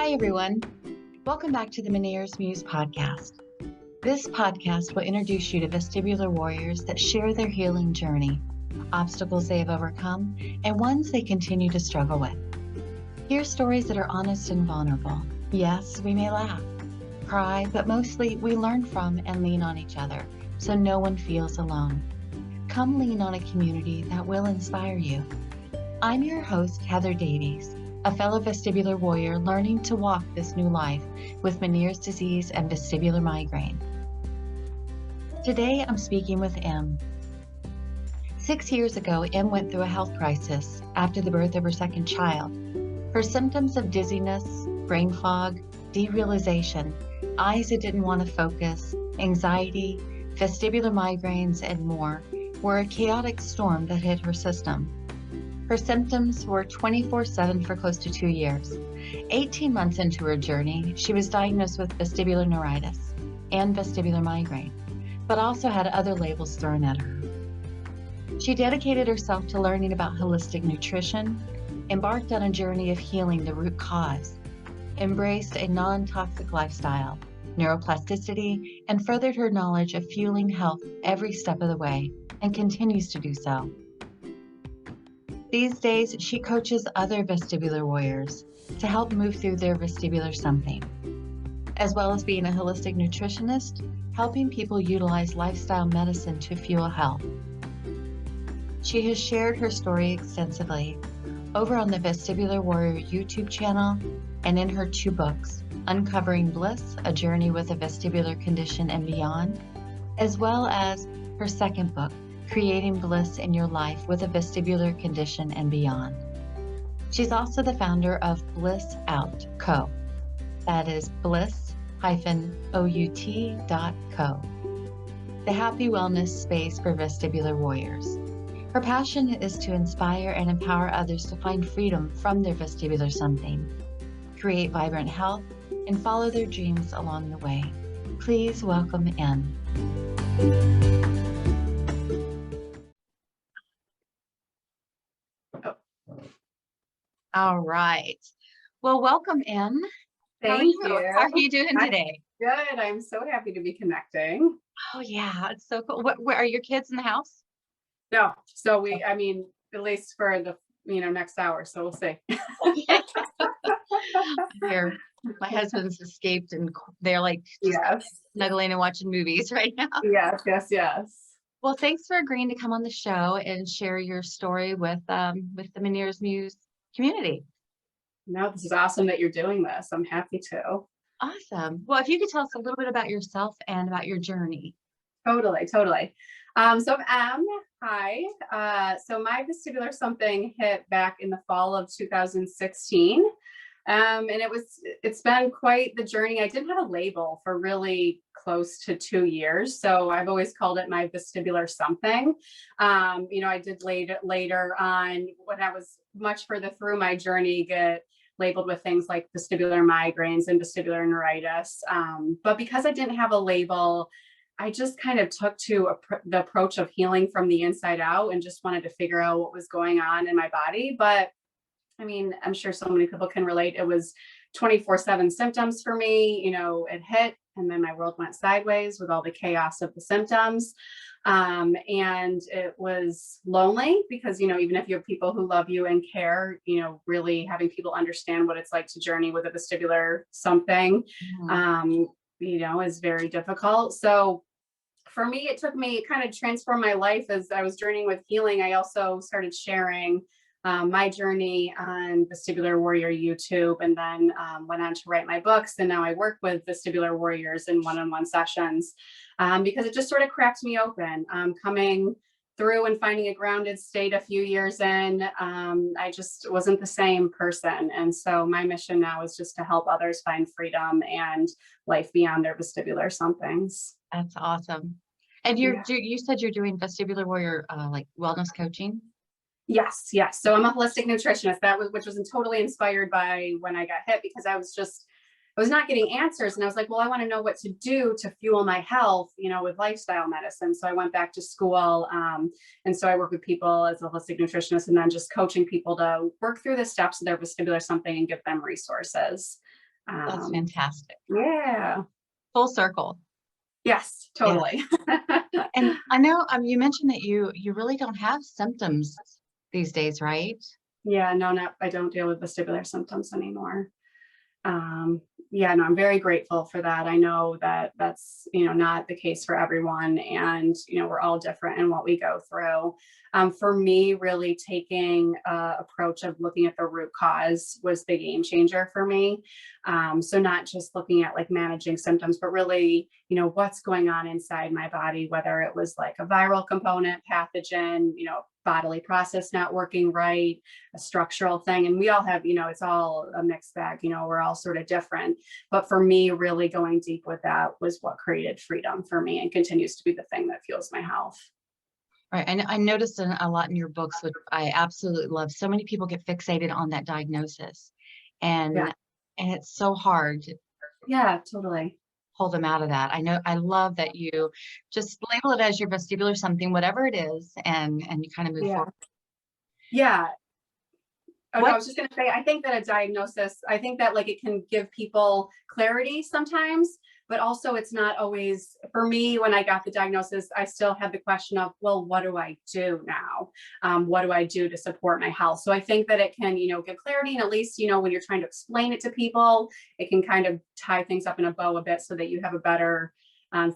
Hi, everyone. Welcome back to the Meniere's Muse podcast. This podcast will introduce you to vestibular warriors that share their healing journey, obstacles they have overcome, and ones they continue to struggle with. Hear stories that are honest and vulnerable. Yes, we may laugh, cry, but mostly we learn from and lean on each other, so no one feels alone. Come lean on a community that will inspire you. I'm your host, Heather Davies, a fellow vestibular warrior learning to walk this new life with Meniere's disease and vestibular migraine. Today, I'm speaking with Em. 6 years ago, Em went through a health crisis after the birth of her second child. Her symptoms of dizziness, brain fog, derealization, eyes that didn't want to focus, anxiety, vestibular migraines, and more were a chaotic storm that hit her system. Her symptoms were 24/7 for close to 2 years. 18 months into her journey, she was diagnosed with vestibular neuritis and vestibular migraine, but also had other labels thrown at her. She dedicated herself to learning about holistic nutrition, embarked on a journey of healing the root cause, embraced a non-toxic lifestyle, neuroplasticity, and furthered her knowledge of fueling health every step of the way, and continues to do so. These days, she coaches other vestibular warriors to help move through their vestibular something, as well as being a holistic nutritionist, helping people utilize lifestyle medicine to fuel health. She has shared her story extensively over on the Vestibular Warrior YouTube channel and in her 2 books, Uncovering Bliss, A Journey with a Vestibular Condition and Beyond, as well as her second book, Creating Bliss in Your Life with a Vestibular Condition and Beyond. She's also the founder of Bliss Out Co. That is bliss-out.co, the happy wellness space for vestibular warriors. Her passion is to inspire and empower others to find freedom from their vestibular something, create vibrant health, and follow their dreams along the way. Please welcome Em. All right. Well, welcome, Em. Thank you. How are you doing today? Good. I'm so happy to be connecting. Oh, yeah. It's so cool. Where are your kids in the house? No. So at least for the, next hour. So we'll see. Okay. Here, my husband's escaped and they're like just snuggling and watching movies right now. Yes. Well, thanks for agreeing to come on the show and share your story with the Meniere's Muse community. No, this is awesome that you're doing this. I'm happy to. Awesome. Well, if you could tell us a little bit about yourself and about your journey. Totally. So I'm Em. Hi. So my vestibular something hit back in the fall of 2016. And it's been quite the journey. I didn't have a label for really close to 2 years. So I've always called it my vestibular something. I did later on, when I was much further through my journey, get labeled with things like vestibular migraines and vestibular neuritis. But because I didn't have a label, I just kind of took to the approach of healing from the inside out and just wanted to figure out what was going on in my body. But I'm sure so many people can relate. It was 24/7 symptoms for me. It hit and then my world went sideways with all the chaos of the symptoms. And it was lonely because, even if you have people who love you and care, really having people understand what it's like to journey with a vestibular something, is very difficult. So for me, it kind of transformed my life as I was journeying with healing. I also started sharing my journey on Vestibular Warrior YouTube, and then went on to write my books. And now I work with Vestibular Warriors in one-on-one sessions because it just sort of cracked me open. Coming through and finding a grounded state a few years in, I just wasn't the same person. And so my mission now is just to help others find freedom and life beyond their vestibular somethings. That's awesome. And you said you're doing Vestibular Warrior like wellness coaching? Yes. So I'm a holistic nutritionist, which was totally inspired by when I got hit, because I was not getting answers. And I was like, well, I want to know what to do to fuel my health, with lifestyle medicine. So I went back to school. And so I work with people as a holistic nutritionist, and then just coaching people to work through the steps of their vestibular something and give them resources. That's fantastic. Yeah. Full circle. Yes, Yeah. totally. And I know you mentioned that you really don't have symptoms these days, right? Yeah, no, I don't deal with vestibular symptoms anymore. Yeah, no, I'm very grateful for that. I know that that's, not the case for everyone. And, we're all different in what we go through. For me, really taking approach of looking at the root cause was the game changer for me. So not just looking at like managing symptoms, but really, what's going on inside my body, whether it was like a viral component, pathogen, bodily process not working right, a structural thing. And we all have, it's all a mixed bag, we're all sort of different. But for me, really going deep with that was what created freedom for me and continues to be the thing that fuels my health. Right. And I noticed a lot in your books, which I absolutely love. So many people get fixated on that diagnosis, Yeah. and it's so hard to Yeah, totally. pull them out of that. I love that you just label it as your vestibular something, whatever it is, and you kind of move Yeah. forward. Yeah. Oh, no, I What? was just going to say, I think that a diagnosis, I think that like it can give people clarity sometimes, but also it's not always, for me, when I got the diagnosis, I still had the question of, well, what do I do now? What do I do to support my health? So I think that it can, give clarity, and at least, when you're trying to explain it to people, it can kind of tie things up in a bow a bit so that you have a better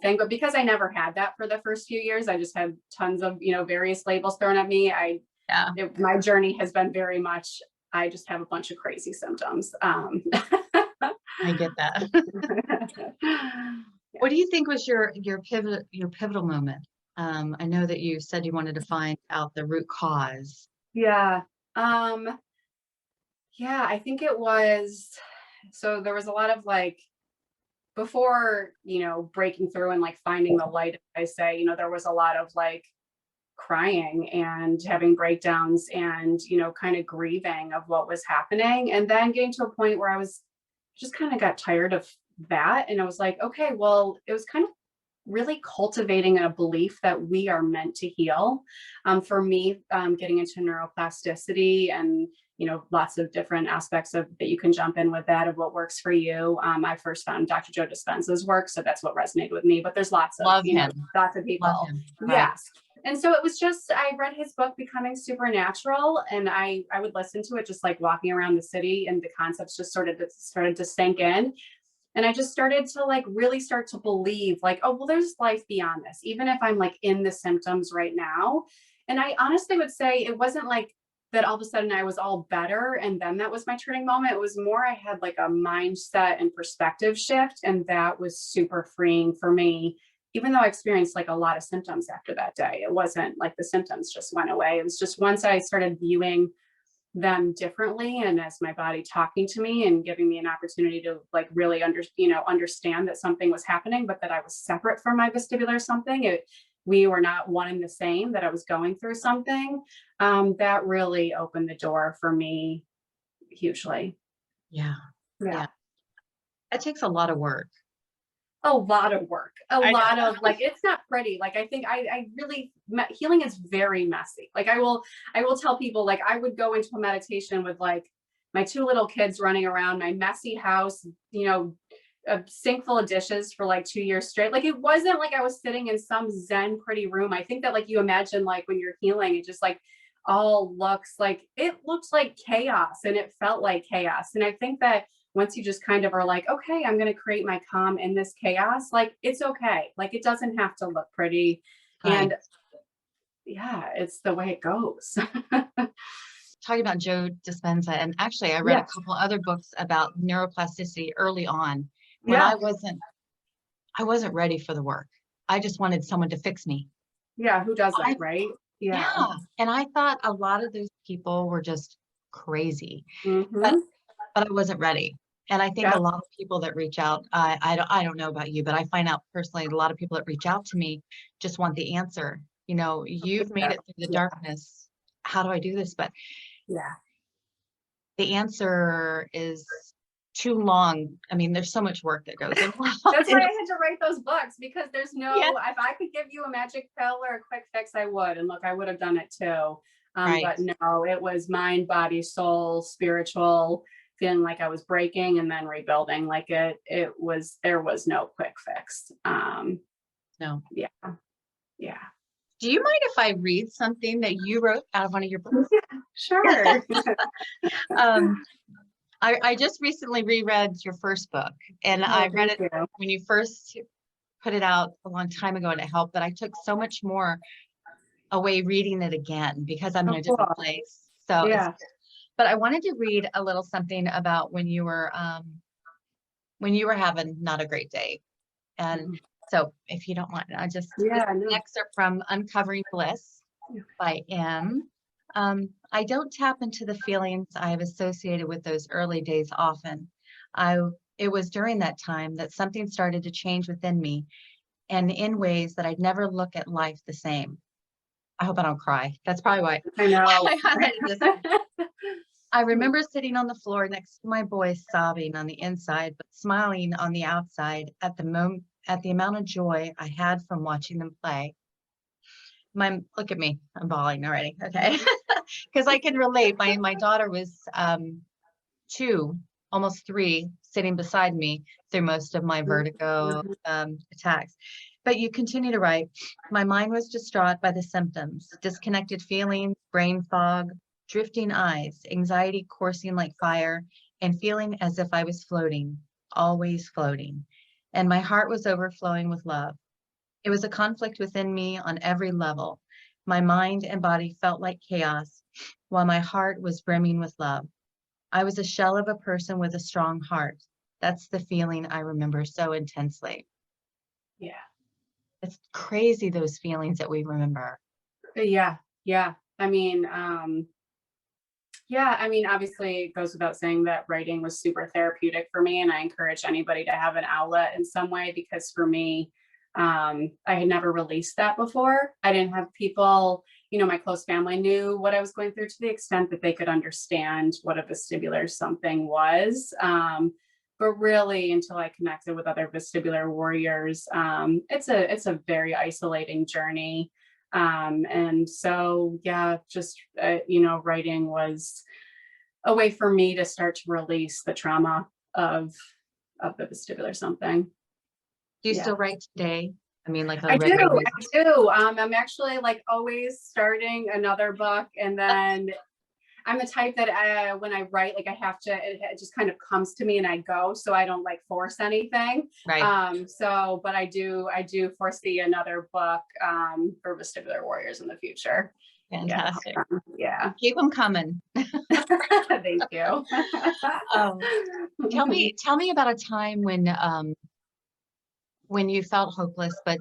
thing. But because I never had that for the first few years, I just had tons of, various labels thrown at me. Yeah, My journey has been very much, I just have a bunch of crazy symptoms. I get that. What do you think was your pivotal moment? I know that you said you wanted to find out the root cause. Yeah. Yeah, I think it was, so there was a lot of like, before, breaking through and like finding the light, I say, there was a lot of like crying and having breakdowns and, kind of grieving of what was happening. And then getting to a point where I was just kind of got tired of that. And I was like, okay, well, it was kind of really cultivating a belief that we are meant to heal. For me, getting into neuroplasticity and lots of different aspects of that you can jump in with that of what works for you. I first found Dr. Joe Dispenza's work, so that's what resonated with me. But there's lots of Love him. lots of Love people. him. Right. Yes. And so it was just, I read his book, Becoming Supernatural, and I would listen to it just like walking around the city, and the concepts just started to sink in. And I just started to like really start to believe like, oh, well, there's life beyond this, even if I'm like in the symptoms right now. And I honestly would say it wasn't like that all of a sudden I was all better and then that was my turning moment. It was more I had like a mindset and perspective shift, and that was super freeing for me. Even though I experienced like a lot of symptoms after that day, it wasn't like the symptoms just went away. It was just once I started viewing them differently, and as my body talking to me and giving me an opportunity to like really understand that something was happening, but that I was separate from my vestibular something. We were not one and the same, that I was going through something. That really opened the door for me hugely. Yeah. Yeah. Yeah. It takes a lot of work. A lot of work, I know. of like, it's not pretty. Like, I think I really, healing is very messy. Like I will tell people, like I would go into a meditation with like my two little kids running around, my messy house, a sink full of dishes for like 2 years straight. Like it wasn't like I was sitting in some Zen pretty room. I think that like you imagine like when you're healing, it just like all looks like chaos, and it felt like chaos. And I think that once you just kind of are like, okay, I'm going to create my calm in this chaos, like it's okay. Like it doesn't have to look pretty. Right. And yeah, it's the way it goes. Talking about Joe Dispenza, and actually I read a Yes. couple other books about neuroplasticity early on when Yeah. I wasn't ready for the work. I just wanted someone to fix me. Yeah. Who doesn't, right? Yeah. And I thought a lot of those people were just crazy, but Mm-hmm. I wasn't ready. And I think Yeah. a lot of people that reach out, I don't know about you, but I find out personally, a lot of people that reach out to me just want the answer. You've made it through the darkness. How do I do this? But Yeah. the answer is too long. I mean, there's so much work that goes in. That's why I had to write those books, because there's no, Yeah. if I could give you a magic pill or a quick fix, I would. And look, I would have done it too. Right. But no, it was mind, body, soul, spiritual, feeling like I was breaking and then rebuilding. Like there was no quick fix. No. Yeah. Yeah. Do you mind if I read something that you wrote out of one of your books? Yeah, sure. I just recently reread your first book, and I read Thank it you. when you first put it out a long time ago, and it helped, but I took so much more away reading it again because I'm in a different Cool. place. So Yeah. but I wanted to read a little something about when you were having not a great day. And so if you don't mind, this is an No. excerpt from Uncovering Bliss by M. I don't tap into the feelings I have associated with those early days often. It was during that time that something started to change within me, and in ways that I'd never look at life the same. I hope I don't cry. That's probably why I know. I highlighted this one. I remember sitting on the floor next to my boys, sobbing on the inside, but smiling on the outside at the amount of joy I had from watching them play. Look at me, I'm bawling already. Okay. Because I can relate. My daughter was 2, almost 3, sitting beside me through most of my vertigo attacks. But you continue to write, my mind was distraught by the symptoms, disconnected feelings, brain fog, drifting eyes, anxiety coursing like fire, and feeling as if I was floating, always floating. And my heart was overflowing with love. It was a conflict within me on every level. My mind and body felt like chaos, while my heart was brimming with love. I was a shell of a person with a strong heart. That's the feeling I remember so intensely. Yeah. It's crazy, those feelings that we remember. Yeah. Yeah. Obviously it goes without saying that writing was super therapeutic for me. And I encourage anybody to have an outlet in some way, because for me, I had never released that before. I didn't have people, my close family knew what I was going through to the extent that they could understand what a vestibular something was. But really, until I connected with other vestibular warriors, it's a very isolating journey. And so, writing was a way for me to start to release the trauma of the vestibular something. Do you still write today? I mean, like on I a regular do. basis? I do. I'm actually like always starting another book, and then I'm the type that when I write, like I have to, it just kind of comes to me and I go, so I don't like force anything. Right. But I do foresee another book for Vestibular Warriors in the future. Fantastic. Yeah. Keep them coming. Thank you. Tell me about a time when you felt hopeless, but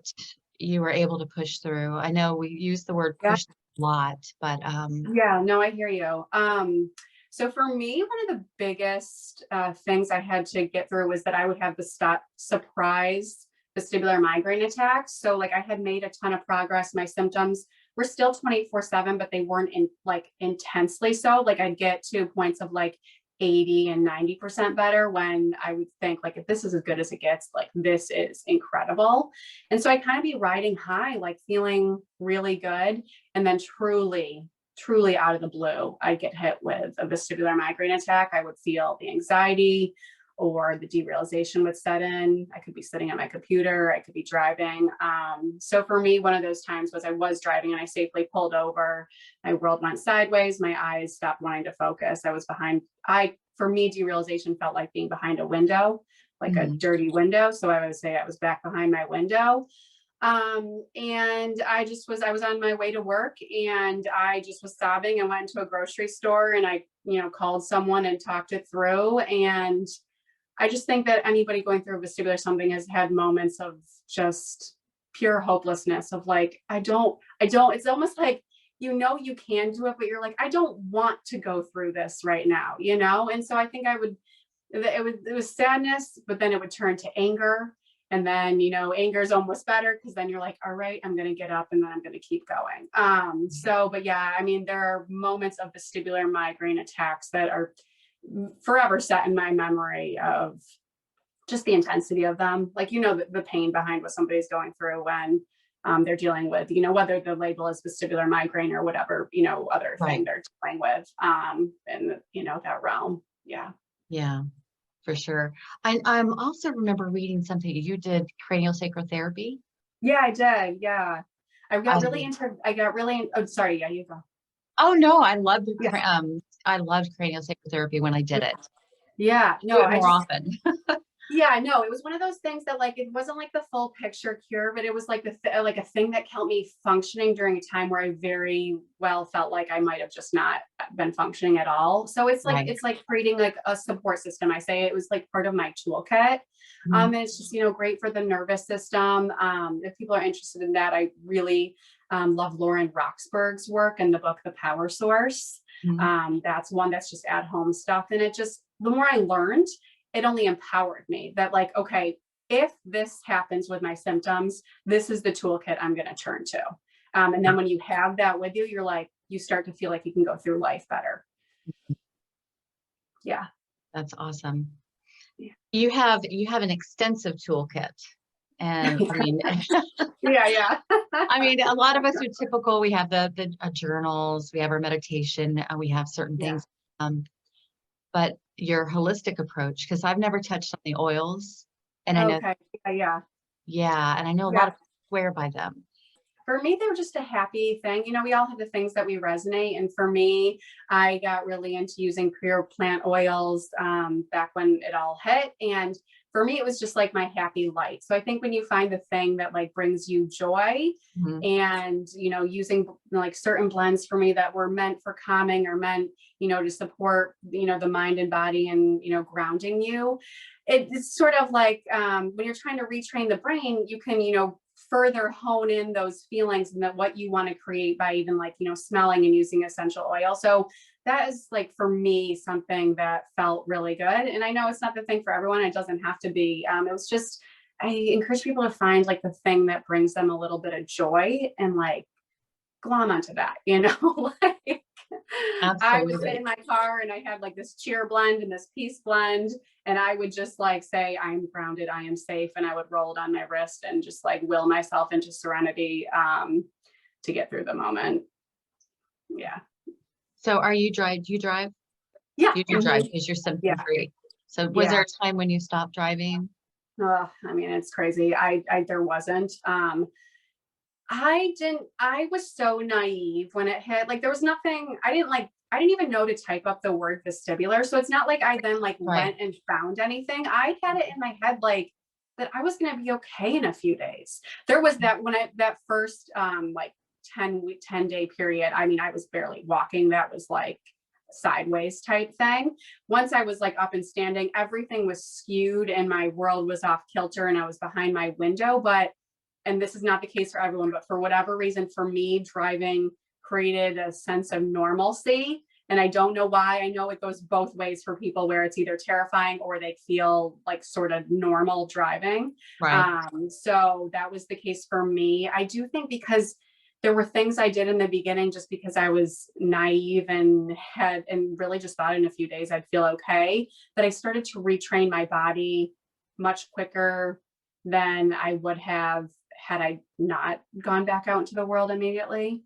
you were able to push through. I know we use the word push a lot, but yeah, no, I hear you. So for me, one of the biggest things I had to get through was that I would have the surprise vestibular migraine attacks. So like I had made a ton of progress. My symptoms were still 24/7, but they weren't intensely so. Like I'd get to points of like 80 and 90% better, when I would think like, if this is as good as it gets, like this is incredible. And so I kind of be riding high, like feeling really good. And then truly out of the blue, I'd get hit with a vestibular migraine attack. I would feel the anxiety, or the derealization would set in. I could be sitting at my computer, I could be driving. So for me, one of those times was I was driving and I safely pulled over. My world went sideways. My eyes stopped wanting to focus. I was behind. For me, derealization felt like being behind a window, like a dirty window. So I would say I was back behind my window. And I was on my way to work, and I just was sobbing. I went to a grocery store and I, called someone and talked it through. And I just think that anybody going through a vestibular something has had moments of just pure hopelessness of like, I don't, it's almost like, you can do it, but you're like, I don't want to go through this right now, And so I think it was sadness, but then it would turn to anger. And then, anger is almost better, because then you're like, all right, I'm going to get up and then I'm going to keep going. But yeah, I mean, there are moments of vestibular migraine attacks that are forever set in my memory of just the intensity of them. Like, the pain behind what somebody's going through when they're dealing with, whether the label is vestibular migraine or whatever, other thing they're dealing with in, that realm. Yeah. Yeah, for sure. I'm also remember reading something you did cranial psychotherapy. Yeah, I did. Yeah. Um, Oh, sorry. Yeah, you go. oh no, I loved Yeah. I loved cranial psychotherapy when I did it. Yeah. Do No, it more often. yeah, no, it was one of those things that like it wasn't like the full picture cure, but it was like like a thing that kept me functioning during a time where I very well felt like I might have just not been functioning at all. So Right. it's like creating like a support system. I say it was like part of my toolkit. Mhm. And it's just, great for the nervous system. If people are interested in that, I really love Lauren Roxburgh's work in the book The Power Source. Mhm. That's one that's just at home stuff. And it just, the more I learned, it only empowered me that like, okay, if this happens with my symptoms, this is the toolkit I'm going to turn to. And then when you have that with you, you're like, you start to feel like you can go through life better. Yeah. That's awesome. Yeah. You have an extensive toolkit. And I mean, Yeah. Yeah. I mean, a lot of us are typical. We have the journals, we have our meditation, and we have certain Yeah. things. But your holistic approach, because I've never touched on the oils, and I know, Okay. Yeah. Yeah. yeah, and I know a lot Yeah. of people swear by them. For me, they were just a happy thing. We all have the things that we resonate. And for me, I got really into using pure plant oils back when it all hit. And for me, it was just like my happy light. So I think when you find the thing that like brings you joy Mhm. and, using like certain blends for me that were meant for calming or meant, to support, the mind and body and, grounding you. It's sort of like when you're trying to retrain the brain, you can, further hone in those feelings and that what you want to create by even like smelling and using essential oil. So that is like for me something that felt really good. And I know it's not the thing for everyone, it doesn't have to be. It was just, I encourage people to find like the thing that brings them a little bit of joy and like glom onto that, like I would sit Absolutely. in my car and I had like this cheer blend and this peace blend. And I would just like say, I'm grounded, I am safe. And I would roll it on my wrist and just like will myself into serenity to get through the moment. Yeah. So do you drive? Yeah. You do drive because you're symptom Yeah. free. So was there Yeah. a time when you stopped driving? I mean, it's crazy. There wasn't. I was so naive when it hit. Like there was nothing, I didn't even know to type up the word vestibular. So it's not like I then like Right. went and found anything. I had it in my head like that I was gonna be okay in a few days. There was that first like 10-day period. I mean, I was barely walking. That was like sideways type thing. Once I was like up and standing, everything was skewed and my world was off kilter and I was behind my window. But and this is not the case for everyone, but for whatever reason, for me, driving created a sense of normalcy. And I don't know why. I know it goes both ways for people where it's either terrifying or they feel like sort of normal driving. Right. So that was the case for me. I do think because there were things I did in the beginning just because I was naive and really just thought in a few days I'd feel okay, that I started to retrain my body much quicker than I would have had I not gone back out into the world immediately.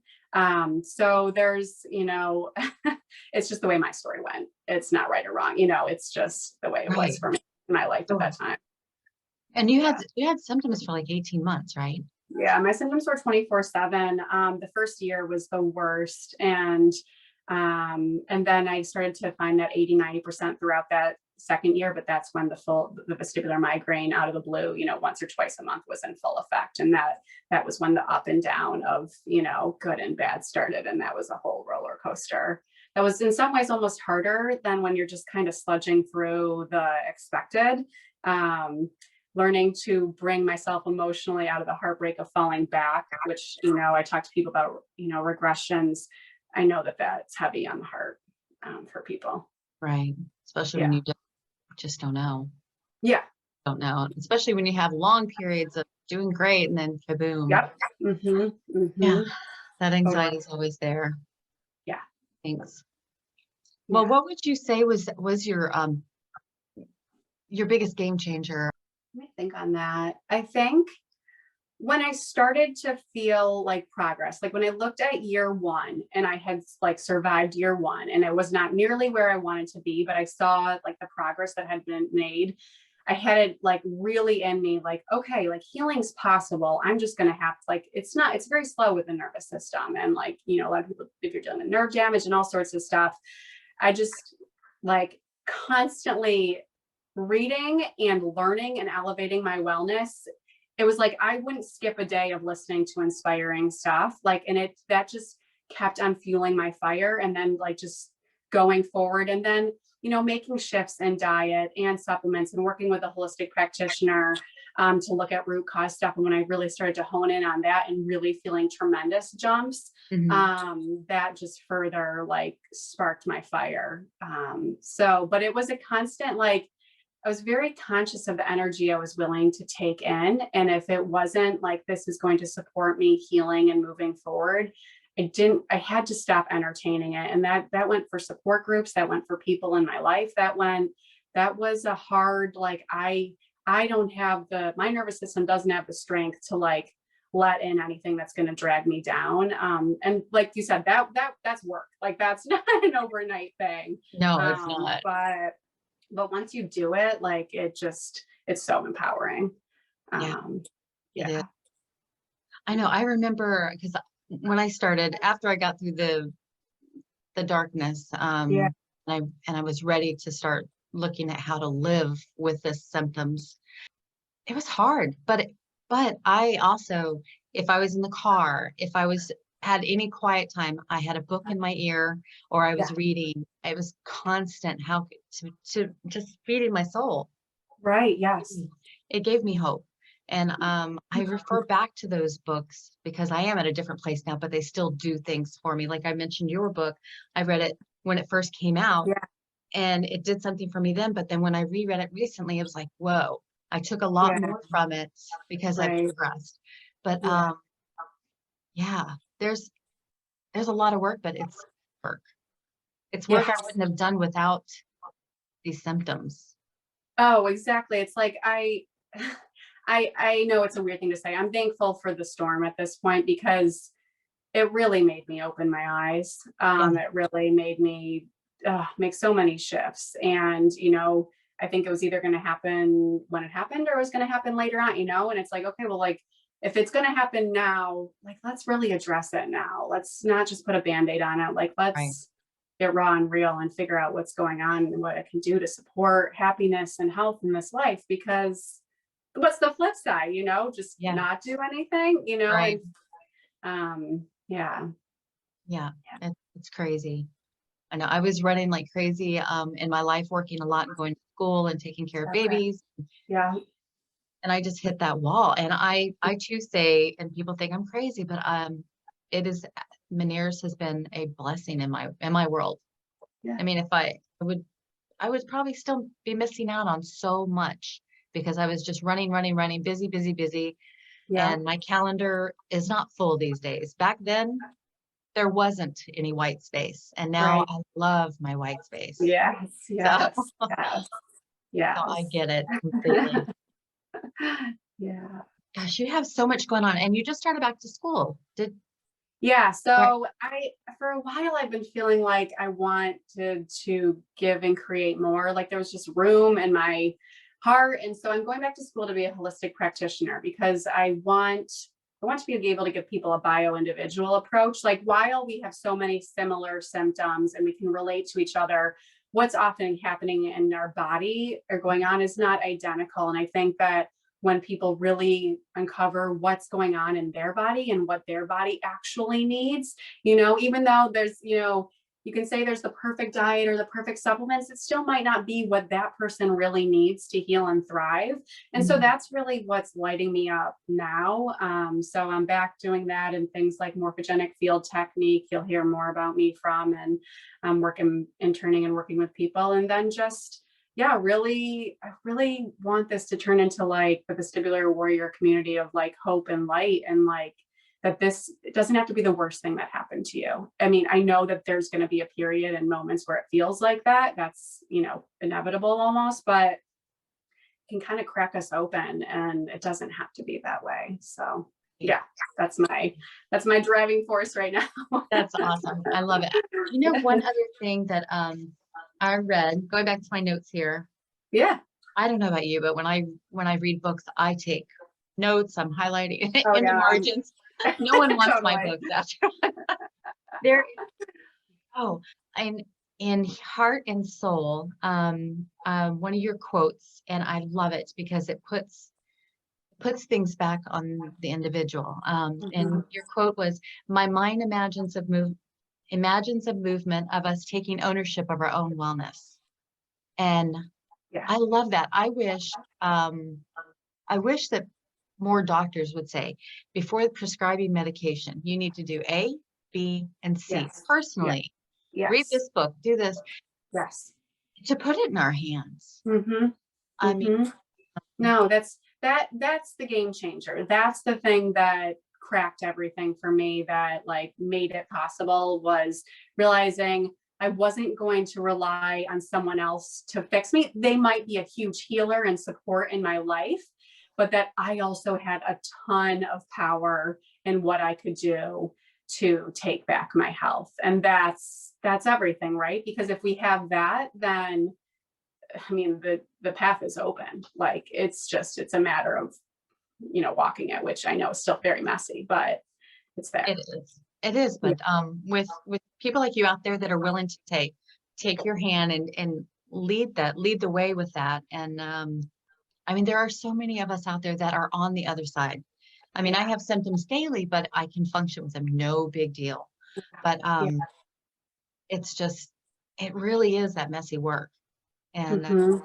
So there's, it's just the way my story went. It's not right or wrong, it's just the way it was Right. for me in my life at that time. And Yeah. you had symptoms for like 18 months, right? Yeah, my symptoms were 24/7. The first year was the worst. And then I started to find that 80-90% throughout that second year, but that's when the vestibular migraine out of the blue, once or twice a month was in full effect. And that was when the up and down of, good and bad started. And that was a whole roller coaster. That was in some ways almost harder than when you're just kind of sludging through the expected. Learning to bring myself emotionally out of the heartbreak of falling back, which, I talk to people about, regressions. I know that that's heavy on the heart for people. Right. Especially when Yeah. you just don't know. Yeah. Don't know. Especially when you have long periods of doing great and then kaboom. Yep. Mm-hmm. Mm-hmm. Yeah. That anxiety is always there. Yeah. Thanks. Well, Yeah. what would you say was your biggest game changer? Let me think on that. I think when I started to feel like progress, like when I looked at year one and I had like survived year one and I was not nearly where I wanted to be, but I saw like the progress that had been made. I had it like really in me, like, okay, like healing's possible. I'm just going to have to, like, it's very slow with the nervous system. And like, you know, a lot of people, if you're dealing with nerve damage and all sorts of stuff, I just like constantly reading and learning and elevating my wellness. It was like I wouldn't skip a day of listening to inspiring stuff, like, and that just kept on fueling my fire, and then like just going forward, and then, you know, making shifts in diet and supplements and working with a holistic practitioner to look at root cause stuff. And when I really started to hone in on that and really feeling tremendous jumps, that just further like sparked my fire. But it was a constant, like, I was very conscious of the energy I was willing to take in. And if it wasn't like, this is going to support me healing and moving forward, I had to stop entertaining it. And that went for support groups, that went for people in my life, that was a hard, like, I don't have my nervous system doesn't have the strength to like let in anything that's going to drag me down. And like you said, that's work. Like, that's not an overnight thing. No, it's not. But once you do it, like, it's so empowering. Yeah. I know. I remember because when I started, after I got through the darkness, and I was ready to start looking at how to live with the symptoms, it was hard. But I also, if I was in the car, if I had any quiet time, I had a book in my ear or I was reading. It was constant, how to just feeding my soul. Right. Yes. It gave me hope. And I refer back to those books because I am at a different place now, but they still do things for me. Like I mentioned your book, I read it when it first came out and it did something for me then. But then when I reread it recently, it was like, whoa, I took a lot more from it because I progressed. But there's a lot of work, but it's work. It's work I wouldn't have done without these symptoms. Oh, exactly. It's like, I know it's a weird thing to say. I'm thankful for the storm at this point because it really made me open my eyes. It really made me make so many shifts. And, you know, I think it was either going to happen when it happened or it was going to happen later on, you know, and it's like, okay, well, like, if it's going to happen now, like, let's really address it now. Let's not just put a Band-Aid on it. Like, let's get raw and real and figure out what's going on and what I can do to support happiness and health in this life. Because what's the flip side, you know, just not do anything, you know? Right. And, It's crazy. I know I was running like crazy in my life, working a lot and going to school and taking care of babies. And I just hit that wall. And I too say, and people think I'm crazy, but it is, Meniere's has been a blessing in my world. I mean, if I would probably still be missing out on so much because I was just running, busy. And my calendar is not full these days. Back then, there wasn't any white space. And now I love my white space. Yes. So I get it completely. Gosh, you have so much going on. And you just started back to school. So for a while, I've been feeling like I wanted to give and create more. Like there was just room in my heart. And so I'm going back to school to be a holistic practitioner because I want to be able to give people a bio-individual approach. Like while we have so many similar symptoms and we can relate to each other, what's often happening in our body or going on is not identical. And I think that when people really uncover what's going on in their body and what their body actually needs, you know, even though there's, you know, you can say there's the perfect diet or the perfect supplements, it still might not be what that person really needs to heal and thrive. And so that's really what's lighting me up now. So I'm back doing that and things like morphogenic field technique, you'll hear more about me from, and I'm working, interning and working with people. And then just, I really want this to turn into like the Vestibular Warrior community of like hope and light, and like that it doesn't have to be the worst thing that happened to you. I mean, I know that there's going to be a period and moments where it feels like that. That's, you know, inevitable almost, but can kind of crack us open, and it doesn't have to be that way. So yeah, that's my driving force right now. That's awesome. I love it. You know, one other thing that I read, going back to my notes here. Yeah. I don't know about you, but when I read books, I take notes. I'm highlighting in the margins. No one wants my books after. There. Oh, and in Heart and Soul, one of your quotes, and I love it because it puts things back on the individual. And your quote was, "My mind imagines a movement of us taking ownership of our own wellness." And Yeah. I love that. I wish that more doctors would say, before prescribing medication, you need to do A, B, and C. Yes. Personally, Yes. read this book, do this. Yes. To put it in our hands. I mean, no, that's the game changer. That's the thing that cracked everything for me, that like made it possible, was realizing I wasn't going to rely on someone else to fix me. They might be a huge healer and support in my life, but that I also had a ton of power in what I could do to take back my health. And that's everything, right? Because if we have that, then I mean, the path is open. Like, it's a matter of, walking it, which I know is still very messy, but it's there. It is. But with people like you out there that are willing to take your hand and lead the way with that. And I mean, there are so many of us out there that are on the other side. I mean, I have symptoms daily, but I can function with them. No big deal. But it's just, it really is that messy work. And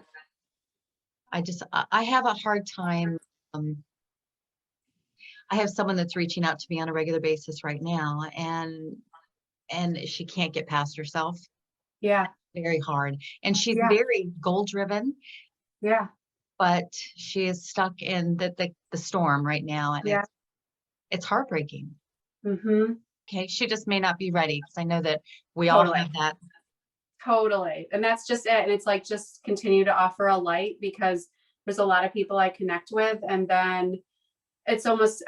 I have a hard time. I have someone that's reaching out to me on a regular basis right now, and she can't get past herself. Yeah. Very hard. And she's very goal driven. Yeah. But she is stuck in the storm right now. And it's heartbreaking. Okay. She just may not be ready, because I know that we all have that. Totally. And that's just it. And it's like, just continue to offer a light, because there's a lot of people I connect with, and then it's almost,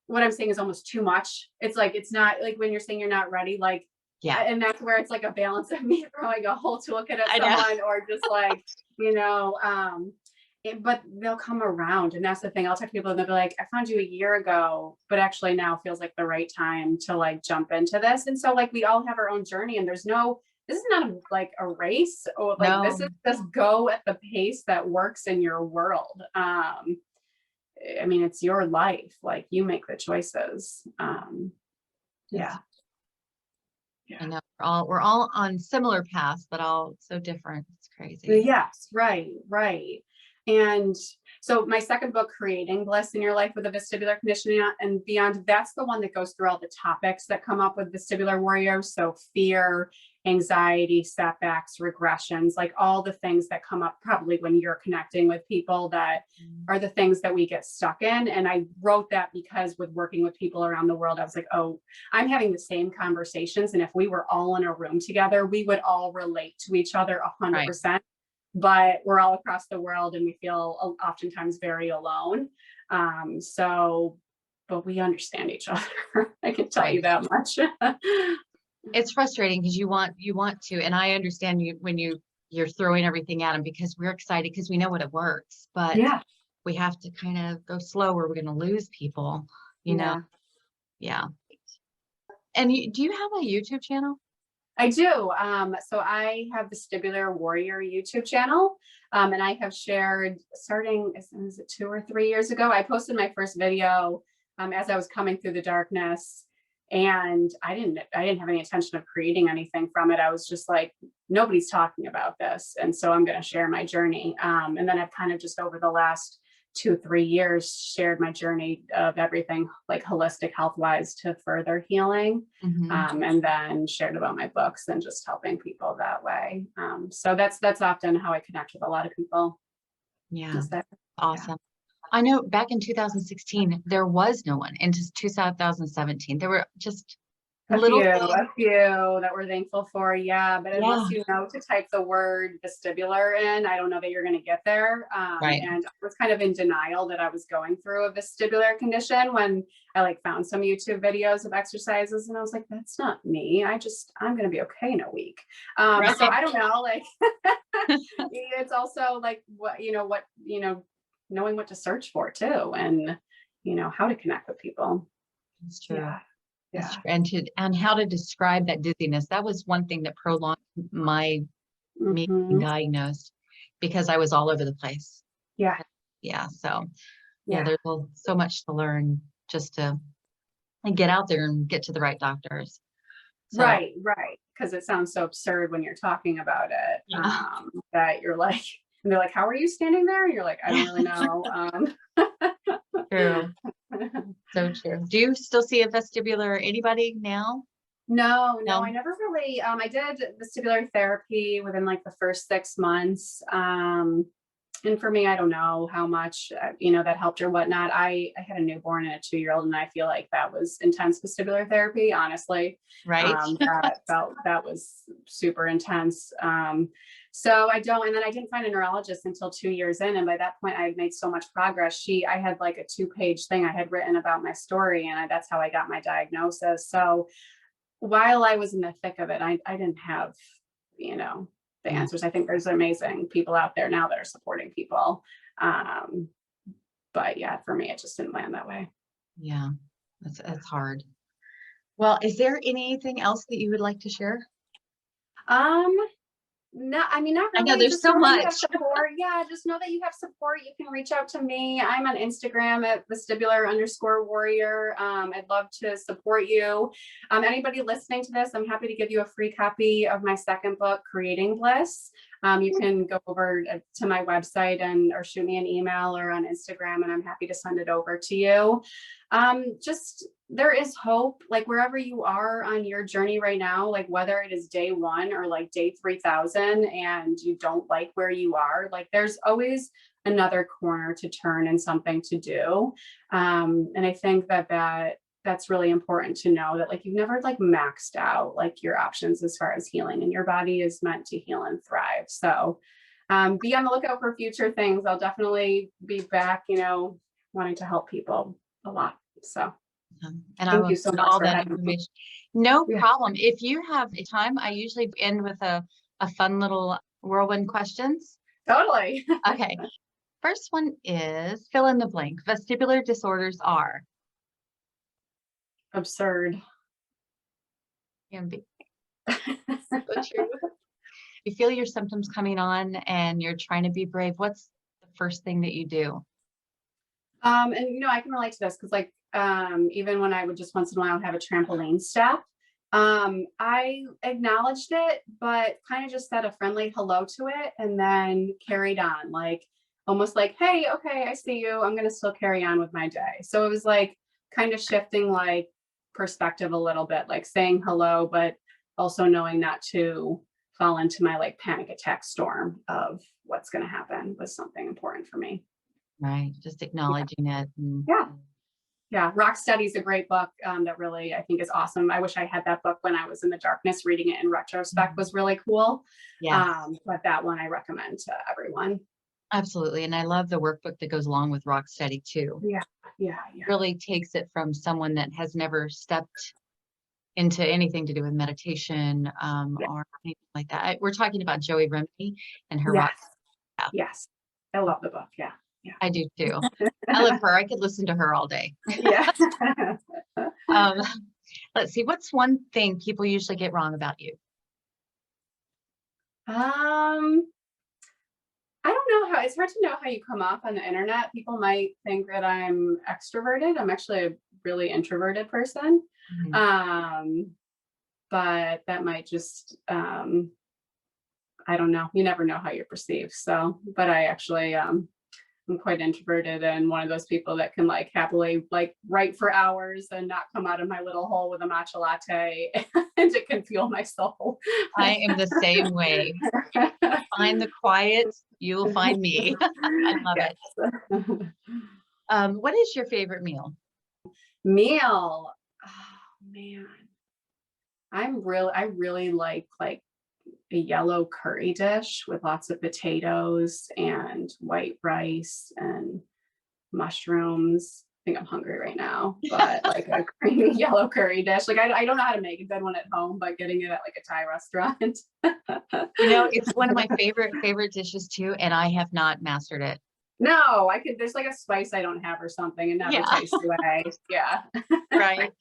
what I'm saying is almost too much. It's like, it's not like when you're saying you're not ready, like, and that's where it's like a balance of me throwing a whole toolkit at someone, or just like, but they'll come around. And that's the thing. I'll talk to people and they'll be like, I found you a year ago, but actually now feels like the right time to like jump into this. And so like, we all have our own journey, and this is not like a race, or like, this is just go at the pace that works in your world. I mean, it's your life. Like, you make the choices. Yeah. I know we're all on similar paths, but all so different. It's crazy. Yes. Right. And so my second book, Creating Bliss in Your Life with a Vestibular Conditioning and Beyond, that's the one that goes through all the topics that come up with Vestibular Warriors. So fear, anxiety, setbacks, regressions, like all the things that come up probably when you're connecting with people, that are the things that we get stuck in. And I wrote that because with working with people around the world, I was like, oh, I'm having the same conversations. And if we were all in a room together, we would all relate to each other 100%. But we're all across the world, and we feel oftentimes very alone. But we understand each other. I can tell you that much. It's frustrating because you want to, and I understand you when you're throwing everything at them, because we're excited because we know what it works, but we have to kind of go slow, or we're going to lose people, you know? Yeah. And do you have a YouTube channel? I do. So I have the Vestibular Warrior YouTube channel, and I have shared, starting, is it 2 or 3 years ago, I posted my first video as I was coming through the darkness, and I didn't have any intention of creating anything from it. I was just like, nobody's talking about this, and so I'm going to share my journey. And then I've kind of just over the last 2-3 years shared my journey of everything like holistic health wise to further healing, and then shared about my books and just helping people that way. So that's often how I connect with a lot of people. Awesome. I know back in 2016 there was no one. Into 2017 there were just little things. A few that we're thankful for. Yeah. But unless you know to type the word vestibular in, I don't know that you're going to get there. Right. And I was kind of in denial that I was going through a vestibular condition when I like found some YouTube videos of exercises, and I was like, that's not me. I'm going to be okay in a week. Right. So I don't know, like, it's also like knowing what to search for too, and, how to connect with people. That's true. Yeah. That's true. And how to describe that dizziness. That was one thing that prolonged my me being diagnosed, because I was all over the place. Yeah. Yeah. So there's so much to learn just to get out there and get to the right doctors. So, right. Because it sounds so absurd when you're talking about it, that you're like, and they're like, how are you standing there? And you're like, I don't really know. True. So true. Do you still see a vestibular anybody now? No, I never really, I did vestibular therapy within like the first 6 months. And for me, I don't know how much, that helped or whatnot. I had a newborn and a 2-year-old, and I feel like that was intense vestibular therapy, honestly. Right. That was super intense. So I don't, and then I didn't find a neurologist until 2 years in. And by that point I had made so much progress. I had like a 2-page thing I had written about my story, and that's how I got my diagnosis. So while I was in the thick of it, I didn't have, the answers. I think there's amazing people out there now that are supporting people. But yeah, for me, it just didn't land that way. Yeah, that's hard. Well, is there anything else that you would like to share? No, I mean, not really. I know there's so much. Support. Yeah, just know that you have support. You can reach out to me. I'm on Instagram at Vestibular_Warrior. I'd love to support you. Anybody listening to this, I'm happy to give you a free copy of my second book, Creating Bliss. You can go over to my website or shoot me an email or on Instagram, and I'm happy to send it over to you. There is hope, like wherever you are on your journey right now, like whether it is day 1 or like day 3000 and you don't like where you are, like there's always another corner to turn and something to do. And I think that's really important to know, that like you've never like maxed out like your options as far as healing, and your body is meant to heal and thrive. So be on the lookout for future things. I'll definitely be back, wanting to help people a lot. So and I will put all that information. No problem. If you have time, I usually end with a fun little whirlwind questions. Totally. Okay. First one is fill in the blank. Vestibular disorders are absurd. Can be. So true. You feel your symptoms coming on and you're trying to be brave. What's the first thing that you do? And I can relate to this because like even when I would just once in a while have a trampoline step, I acknowledged it, but kind of just said a friendly hello to it and then carried on, like almost like, hey, okay, I see you. I'm going to still carry on with my day. So it was like kind of shifting like perspective a little bit, like saying hello, but also knowing not to fall into my like panic attack storm of what's going to happen was something important for me. Right. Just acknowledging it. And yeah. Rock Steady is a great book that really, I think, is awesome. I wish I had that book when I was in the darkness. Reading it in retrospect was really cool. Yeah. But that one I recommend to everyone. Absolutely. And I love the workbook that goes along with Rock Steady too. Yeah. Really takes it from someone that has never stepped into anything to do with meditation or anything like that. We're talking about Joey Remedy and her rock. Yes. I love the book. Yeah. I do too. I love her. I could listen to her all day. Yeah. Let's see. What's one thing people usually get wrong about you? I don't know it's hard to know how you come off on the internet. People might think that I'm extroverted. I'm actually a really introverted person. Mm-hmm. But that might just, I don't know. You never know how you're perceived. So, but I actually, I'm quite introverted and one of those people that can like happily like write for hours and not come out of my little hole with a matcha latte and it can fuel my soul. I am the same way. Find the quiet, you will find me. I love it. What is your favorite meal? Oh man. I really like a yellow curry dish with lots of potatoes and white rice and mushrooms. I think I'm hungry right now, but like a creamy yellow curry dish. Like I don't know how to make a good one at home, but getting it at like a Thai restaurant. It's one of my favorite dishes too, and I have not mastered it. No, there's like a spice I don't have or something and never tastes away. Yeah. Right.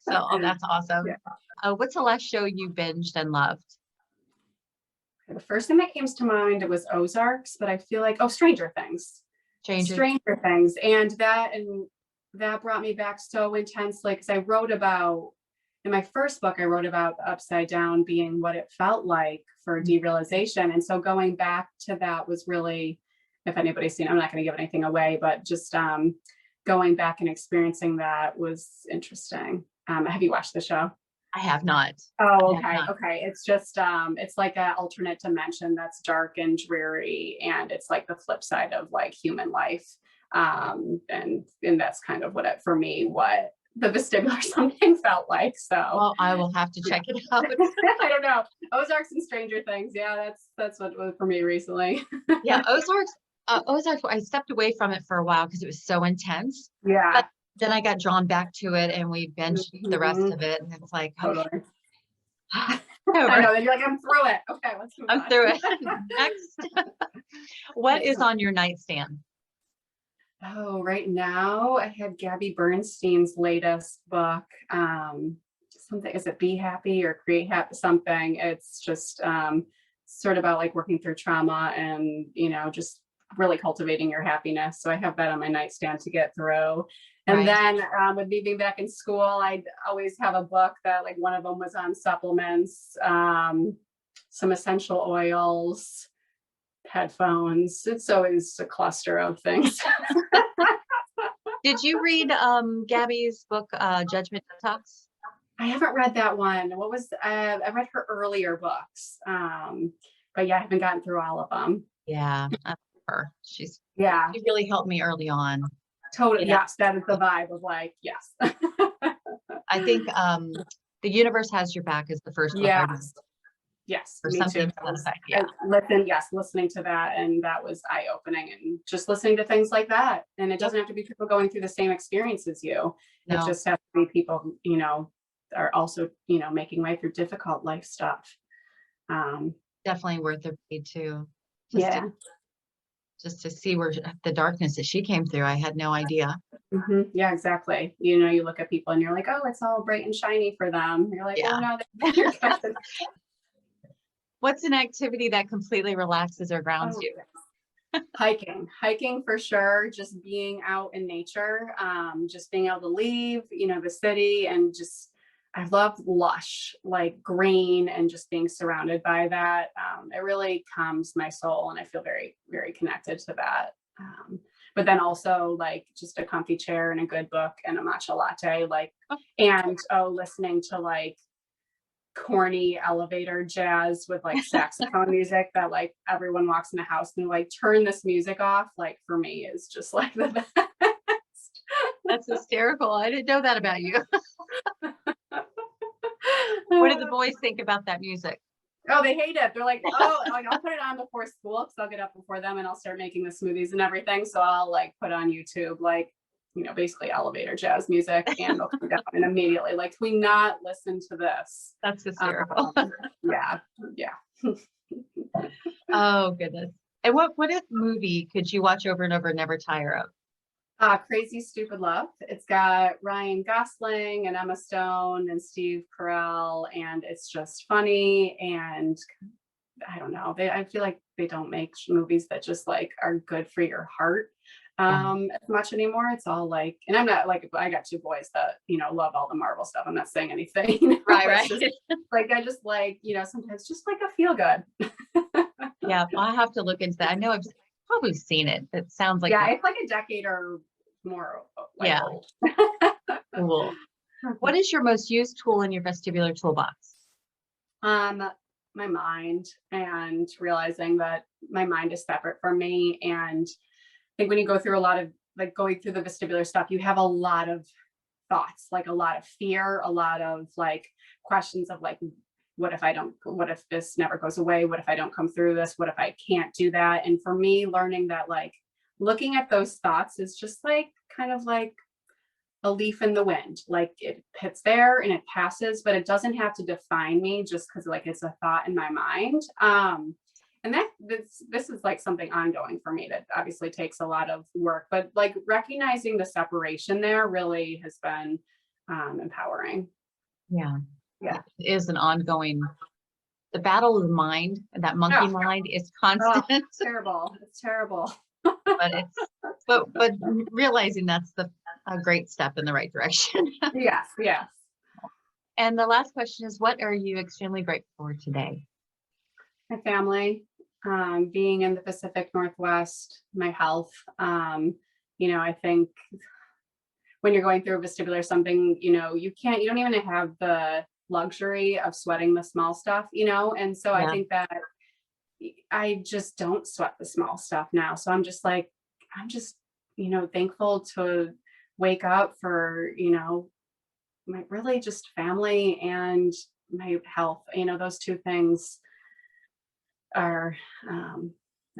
So that's awesome. Yeah. What's the last show you binged and loved? The first thing that came to mind was Ozarks, but I feel like, Stranger Things. Stranger Things. And that brought me back so intensely because I wrote about, in my first book, I wrote about the upside down being what it felt like for derealization. And so going back to that was really, if anybody's seen, I'm not going to give anything away, but just going back and experiencing that was interesting. Have you watched the show? I have not. Oh, okay. Okay. It's just, it's like an alternate dimension that's dark and dreary. And it's like the flip side of like human life. And that's kind of what the vestibular something felt like. So well, I will have to check it out. I don't know. Ozarks and Stranger Things. Yeah, that's what it was for me recently. Yeah, Ozarks, I stepped away from it for a while because it was so intense. Yeah. But then I got drawn back to it and we binged the rest of it. And it's like, totally. I know. Then you're like, I'm through it. Okay, let's move on. I'm through it. Next. What is on your nightstand? Oh, right now I had Gabby Bernstein's latest book. Something, is it Be Happy or Create Happy something? It's just sort of about like working through trauma and, just really cultivating your happiness. So I have that on my nightstand to get through. And then with me being back in school, I'd always have a book that like one of them was on supplements, some essential oils, headphones. It's always a cluster of things. Did you read Gabby's book, Judgment Detox? I haven't read that one. I read her earlier books. But yeah, I haven't gotten through all of them. Yeah, that's her. She really helped me early on. Totally. Yes, that is the vibe of like, yes. I think The Universe Has Your Back is the first book I read. Yes, or me something too. to that effect. Yeah. Listening to that, and that was eye-opening, and just listening to things like that. And it doesn't have to be people going through the same experience as you. No. It just has to be people, are also, making way through difficult life stuff. Definitely worth the read too. Just to see where the darkness that she came through. I had no idea. Mm-hmm. Yeah, exactly. You look at people and you're like, oh, it's all bright and shiny for them. You're like, oh no, they're What's an activity that completely relaxes or grounds you? Hiking for sure. Just being out in nature, just being able to leave, the city, and just, I love lush, like green, and just being surrounded by that. It really calms my soul, and I feel very, very connected to that. But then also like just a comfy chair and a good book and a matcha latte, and listening to like corny elevator jazz with like saxophone music that like everyone walks in the house and like turn this music off, like for me is just like the best. That's hysterical. I didn't know that about you. What do the boys think about that music? Oh, they hate it. They're like, I'll put it on before school because I'll get up before them and I'll start making the smoothies and everything. So I'll like put on YouTube, like, basically elevator jazz music, and they'll come down and immediately like, can we not listen to this? That's hysterical. Yeah. Oh goodness. And what movie could you watch over and over and never tire of? Crazy Stupid Love. It's got Ryan Gosling and Emma Stone and Steve Carell, and it's just funny, and I don't know, I feel like they don't make movies that just like are good for your heart as much anymore. It's all like, and I'm not like, I got two boys that love all the Marvel stuff. I'm not saying anything. Right. Just, like I just like sometimes just like a feel good. Yeah, I have to look into that. I know I've probably seen it. It sounds like it's like a decade or more old. Cool. What is your most used tool in your vestibular toolbox? My mind, and realizing that my mind is separate from me. And I think when you go through a lot of like going through the vestibular stuff, you have a lot of thoughts, like a lot of fear, a lot of like questions of like, what if this never goes away? What if I don't come through this? What if I can't do that? And for me, learning that like looking at those thoughts is just like kind of like a leaf in the wind. Like it hits there and it passes, but it doesn't have to define me just because like it's a thought in my mind. And this is like something ongoing for me that obviously takes a lot of work, but like recognizing the separation there really has been empowering. Yeah. Yeah. It is an ongoing, the battle of the mind, that monkey mind is constant. Oh, it's terrible. It's terrible. but realizing that's a great step in the right direction. Yes. And the last question is, what are you extremely grateful for today? My family, being in the Pacific Northwest, my health. I think when you're going through a vestibular something, you don't even have the luxury of sweating the small stuff, and so I think that I just don't sweat the small stuff now. So I'm just thankful to wake up for, my really just family and my health. Those two things are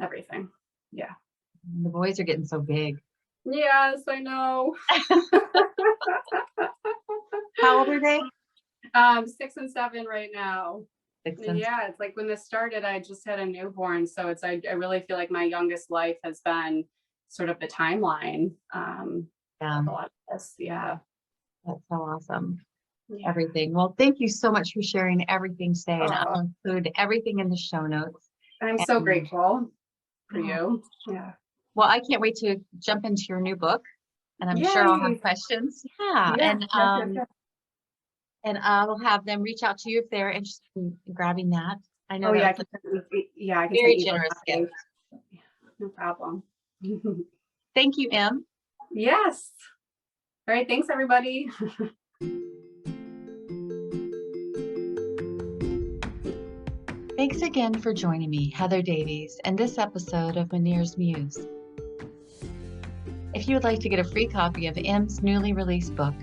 everything. Yeah. The boys are getting so big. Yes, I know. How old are they? 6 and 7 right now. 6 and Yeah, it's like when this started, I just had a newborn. So I really feel like my youngest life has been sort of the timeline. Of a lot of this. Yeah. That's so awesome. Yeah. Everything. Well, thank you so much for sharing everything today. And I'll include everything in the show notes. I'm so grateful for you. Yeah. Well, I can't wait to jump into your new book, and I'm sure I'll have questions. Yeah. And I'll have them reach out to you if they're interested in grabbing that. I know. I can very generous gift. No problem. Thank you, Em. Yes. All right. Thanks, everybody. Thanks again for joining me, Heather Davies, and this episode of Meniere's Muse. If you would like to get a free copy of Em's newly released book,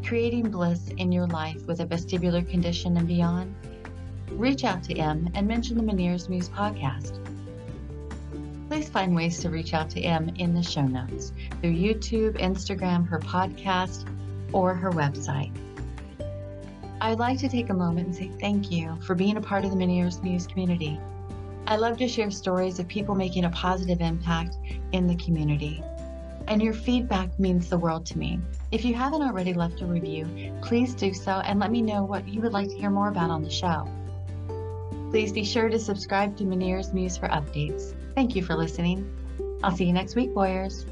Creating Bliss in Your Life with a Vestibular Condition and Beyond, reach out to Em and mention the Meniere's Muse podcast. Please find ways to reach out to Em in the show notes through YouTube, Instagram, her podcast, or her website. I'd like to take a moment and say thank you for being a part of the Meniere's Muse community. I love to share stories of people making a positive impact in the community, and your feedback means the world to me. If you haven't already left a review, please do so and let me know what you would like to hear more about on the show. Please be sure to subscribe to Meniere's Muse for updates. Thank you for listening. I'll see you next week, Warriors.